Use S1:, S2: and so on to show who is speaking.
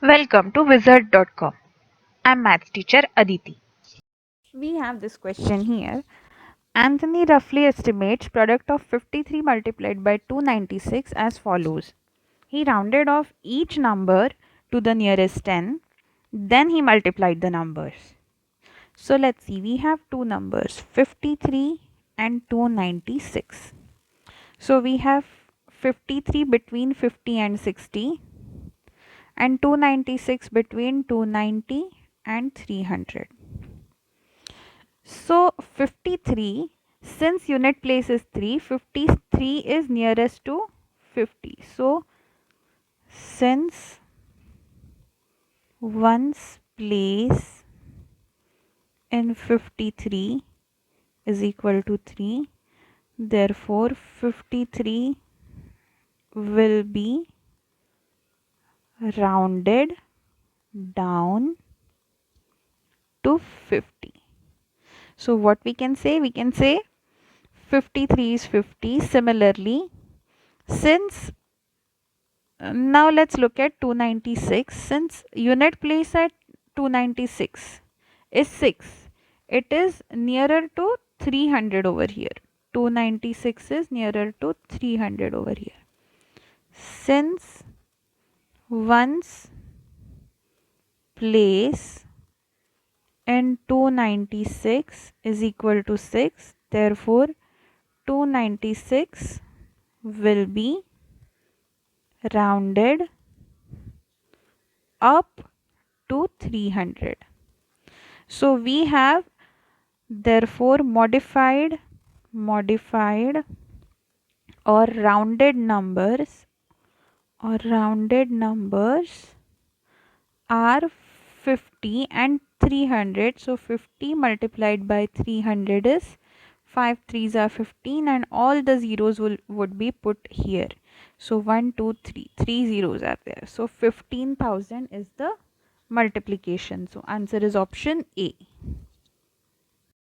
S1: Welcome to wizard.com. I'm maths teacher Aditi.
S2: We have this question here. Anthony roughly estimates product of 53 multiplied by 296 as follows. He rounded off each number to the nearest 10. Then he multiplied the numbers. So let's see. We have two numbers 53 and 296. So we have 53 between 50 and 60 and 296 between 290 and 300. So 53, since unit place is 3, 53 is nearest to 50. So since one's place in 53 is equal to 3, therefore 53 will be rounded down to 50. So what we can say? We can say 53 is 50. Similarly, since now let's look at 296. Since unit place at 296 is 6, it is nearer to 300 over here. 296 is nearer to 300 over here. Since one's place in 296 is equal to 6, therefore 296 will be rounded up to 300. So we have therefore modified or rounded numbers are 50 and 300. So 50 multiplied by 300 is 5 threes are 15 and all the zeros would be put here. So 1, 2, 3, 3 zeros are there. So 15,000 is the multiplication. So answer is option A.